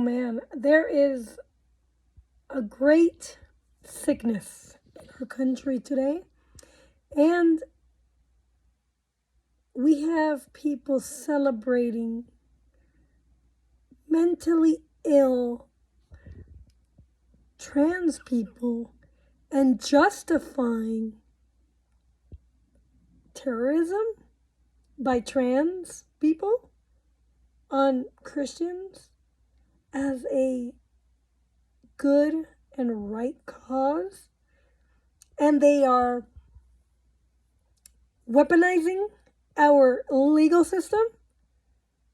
man, there is a great sickness in our country today, and we have people celebrating mentally ill trans people and justifying terrorism by trans people on Christians as a good and right cause, and they are weaponizing our legal system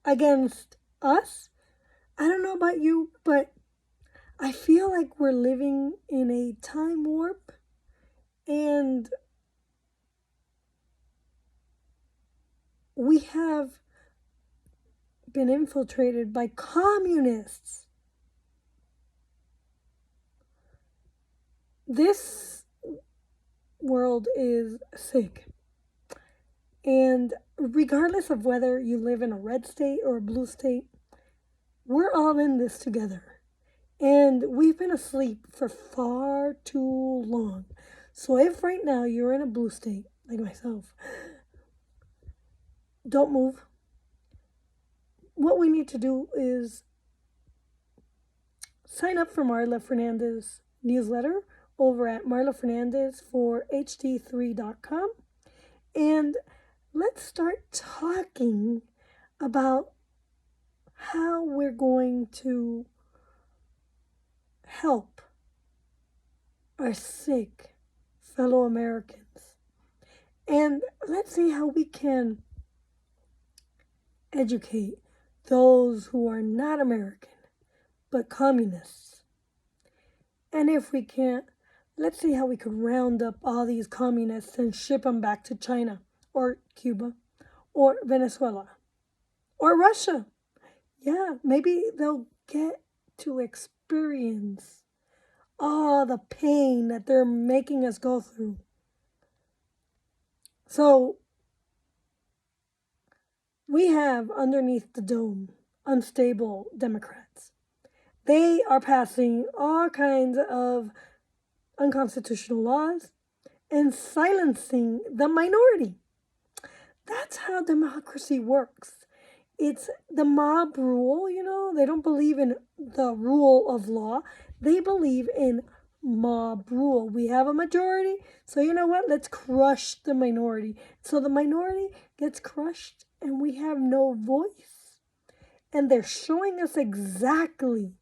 against us. I don't know about you, but I feel like we're living in a time warp, and we have been infiltrated by communists. This world is sick. And regardless of whether you live in a red state or a blue state, we're all in this together. And we've been asleep for far too long. So if right now you're in a blue state, like myself, don't move. What we need to do is sign up for Marla Fernandez newsletter over at marlafernandez4hd3.com, and let's start talking about how we're going to help our sick fellow Americans. And let's see how we can educate those who are not American, but communists. And if we can't, let's see how we could round up all these communists and ship them back to China or Cuba or Venezuela or Russia. Yeah, maybe they'll get to experience all the pain that they're making us go through. So we have underneath the dome unstable Democrats. They are passing all kinds of unconstitutional laws and silencing the minority. That's how democracy works. It's the mob rule, they don't believe in the rule of law. They believe in mob rule. We have a majority, so you know what? Let's crush the minority. So the minority gets crushed and we have no voice. And they're showing us exactly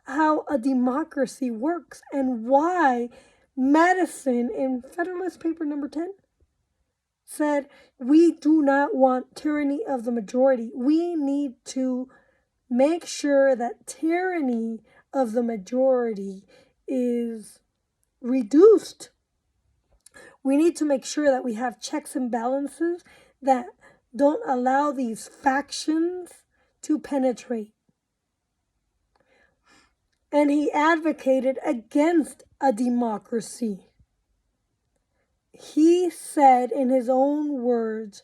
how a democracy works and why Madison in Federalist Paper number 10 said, we do not want tyranny of the majority. We need to make sure that tyranny of the majority is reduced. We need to make sure that we have checks and balances that don't allow these factions to penetrate. And he advocated against a democracy. He said in his own words,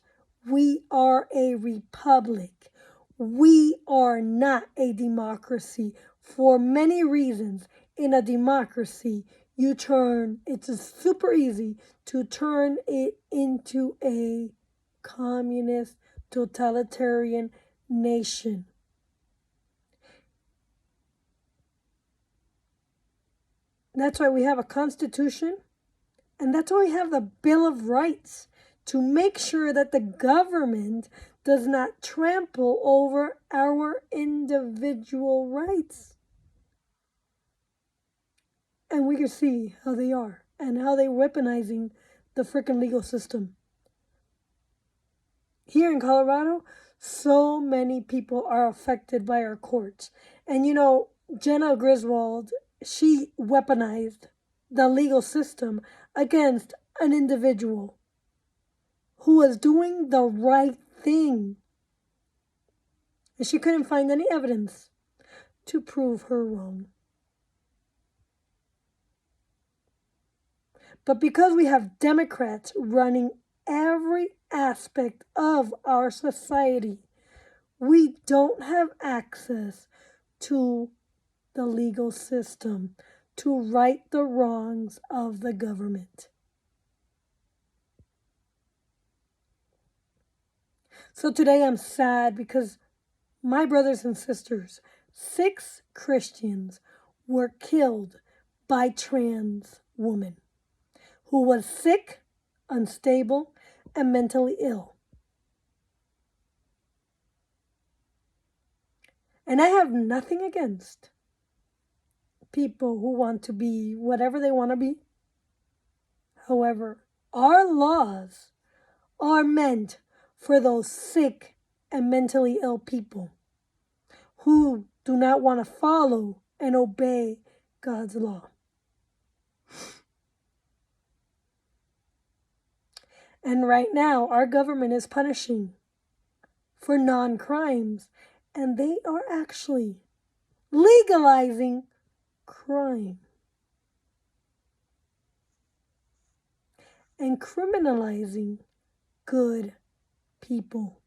we are a republic. We are not a democracy for many reasons. In a democracy, it's super easy to turn it into a communist, totalitarian nation. That's why we have a constitution, and that's why we have the Bill of Rights, to make sure that the government does not trample over our individual rights. And we can see how they are and how they're weaponizing the freaking legal system. Here in Colorado, so many people are affected by our courts. And Jenna Griswold, she weaponized the legal system against an individual who was doing the right thing. And she couldn't find any evidence to prove her wrong. But because we have Democrats running every aspect of our society, we don't have access to the legal system to right the wrongs of the government. So today I'm sad because my brothers and sisters, 6 Christians, were killed by trans woman who was sick, unstable, and mentally ill. And I have nothing against people who want to be whatever they want to be. However, our laws are meant for those sick and mentally ill people who do not want to follow and obey God's law. And right now, our government is punishing for non-crimes, and they are actually legalizing crime and criminalizing good people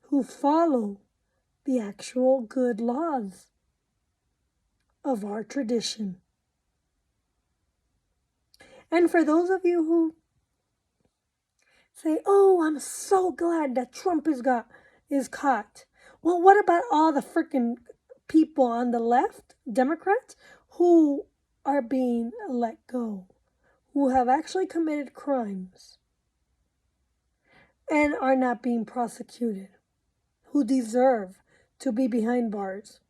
who follow the actual good laws of our tradition. And for those of you who say, oh, I'm so glad that Trump is caught. Well, what about all the freaking people on the left, Democrats, who are being let go, who have actually committed crimes and are not being prosecuted, who deserve to be behind bars,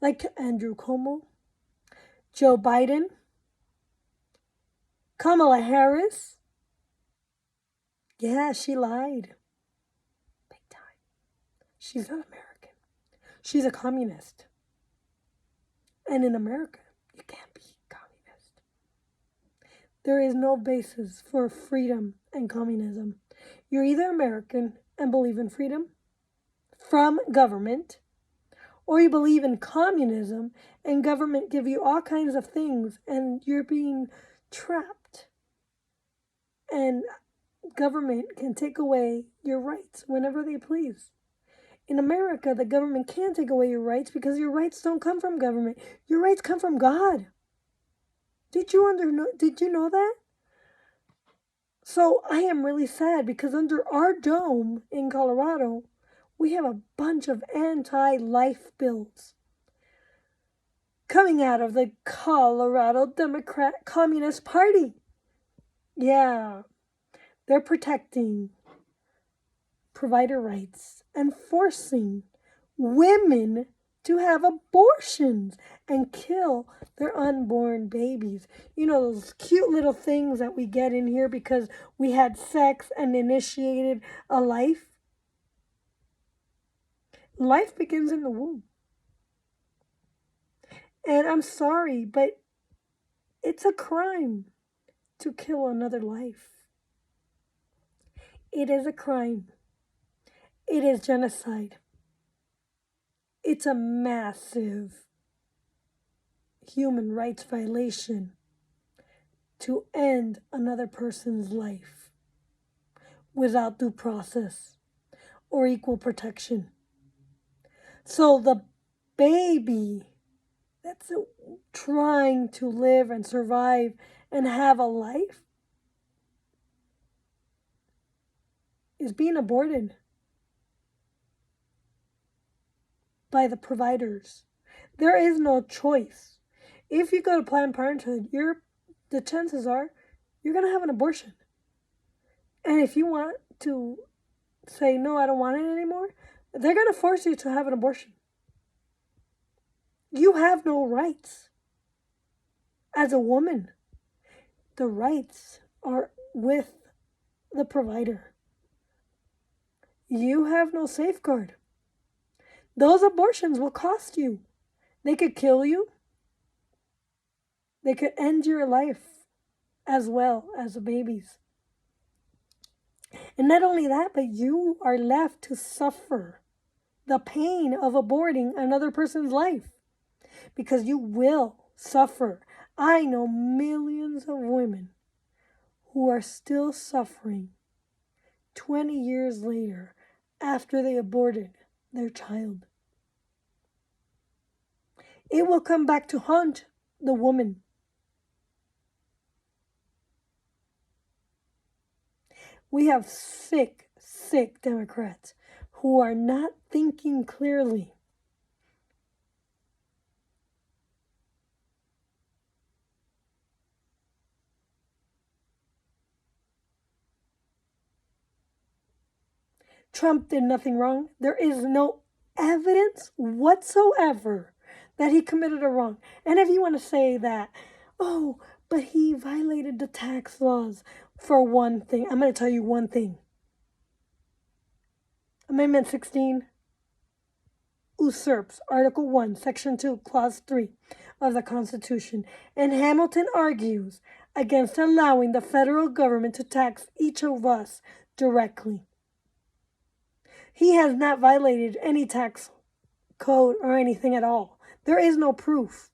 like Andrew Cuomo, Joe Biden, Kamala Harris? Yeah, she lied. Big time. She's not American. She's a communist. And in America, you can't be communist. There is no basis for freedom and communism. You're either American and believe in freedom from government, or you believe in communism and government give you all kinds of things and you're being trapped. And government can take away your rights whenever they please. In America, the government can't take away your rights because your rights don't come from government. Your rights come from God. Did you know that? So I am really sad because under our dome in Colorado, we have a bunch of anti-life bills coming out of the Colorado Democrat Communist Party. Yeah, they're protecting provider rights and forcing women to have abortions and kill their unborn babies. You know, those cute little things that we get in here because we had sex and initiated a life. Life begins in the womb. And I'm sorry, but it's a crime to kill another life. It is a crime. It is genocide. It's a massive human rights violation to end another person's life without due process or equal protection. So the baby that's trying to live and survive and have a life is being aborted by the providers. There is no choice. If you go to Planned Parenthood, the chances are you're going to have an abortion. And if you want to say, no, I don't want it anymore, they're going to force you to have an abortion. You have no rights. As a woman, the rights are with the provider. You have no safeguard. Those abortions will cost you. They could kill you. They could end your life as well as the babies. And not only that, but you are left to suffer the pain of aborting another person's life. Because you will suffer. I know millions of women who are still suffering 20 years later after they aborted their child. it will come back to haunt the woman. We have sick, sick Democrats who are not thinking clearly. Trump did nothing wrong. There is no evidence whatsoever that he committed a wrong. And if you want to say that, oh, but he violated the tax laws for one thing, I'm going to tell you one thing. Amendment 16 usurps Article 1, Section 2, Clause 3 of the Constitution, and Hamilton argues against allowing the federal government to tax each of us directly. He has not violated any tax code or anything at all. There is no proof.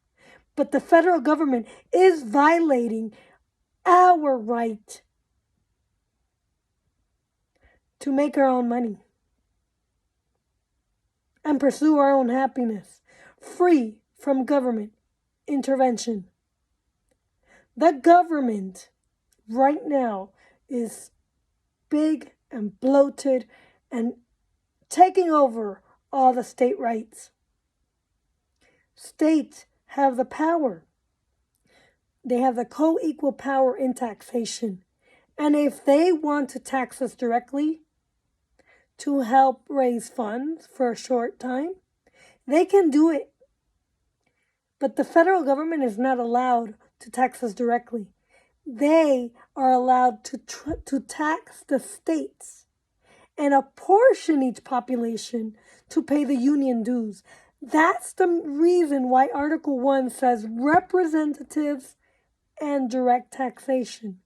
But the federal government is violating our right to make our own money and pursue our own happiness, free from government intervention. The government right now is big and bloated and taking over all the state rights. States have the power. They have the co-equal power in taxation. And if they want to tax us directly to help raise funds for a short time, they can do it. But the federal government is not allowed to tax us directly. They are allowed to tax the states and apportion each population to pay the union dues. That's the reason why Article 1 says representatives and direct taxation.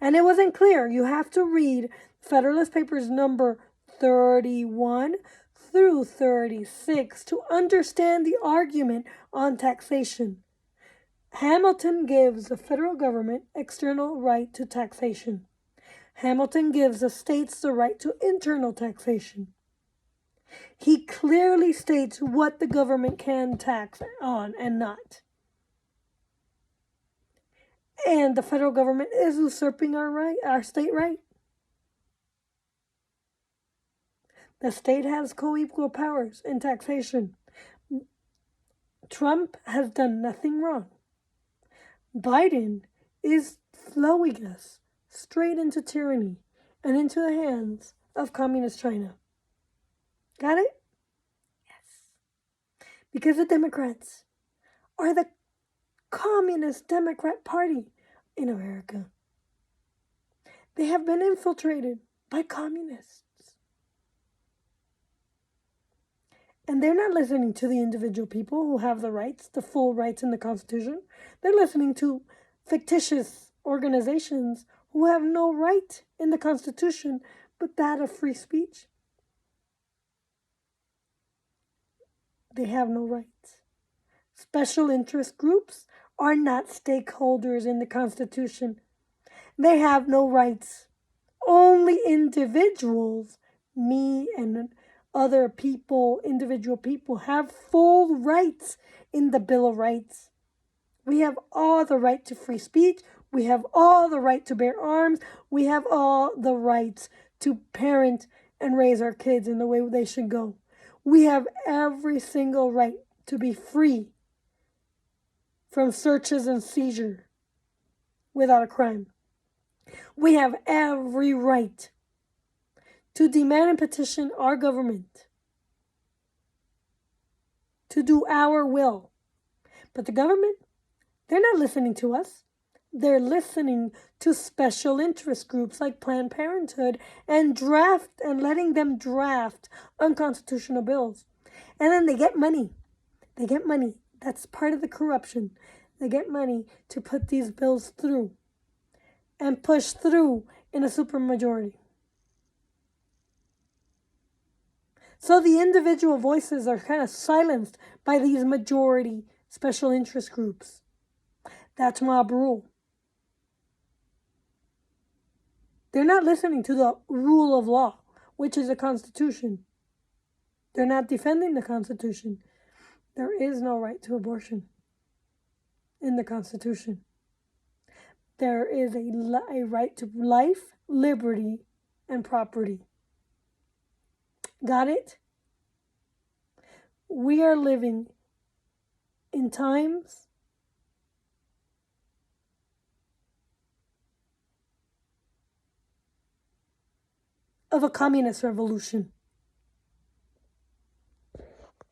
And it wasn't clear. You have to read Federalist Papers number 31 through 36 to understand the argument on taxation. Hamilton gives the federal government external right to taxation. Hamilton gives the states the right to internal taxation. He clearly states what the government can tax on and not. And the federal government is usurping our state right. The state has co-equal powers in taxation. Trump has done nothing wrong. Biden is flowing us straight into tyranny and into the hands of communist China. Got it? Yes. Because the Democrats are the Communist Democrat Party in America. They have been infiltrated by communists. And they're not listening to the individual people who have the rights, the full rights in the Constitution. They're listening to fictitious organizations who have no right in the Constitution but that of free speech. They have no rights. Special interest groups are not stakeholders in the Constitution. They have no rights. Only individuals, me and other people, individual people, have full rights in the Bill of Rights. We have all the right to free speech. We have all the right to bear arms. We have all the rights to parent and raise our kids in the way they should go. We have every single right to be free from searches and seizure without a crime. We have every right to demand and petition our government to do our will. But the government, they're not listening to us. They're listening to special interest groups like Planned Parenthood and letting them draft unconstitutional bills. And then they get money. They get money. That's part of the corruption. They get money to put these bills through and push through in a supermajority. So the individual voices are kind of silenced by these majority special interest groups. That's mob rule. They're not listening to the rule of law, which is the Constitution. They're not defending the Constitution. There is no right to abortion in the Constitution. There is a right to life, liberty, and property. Got it? We are living in times of a communist revolution.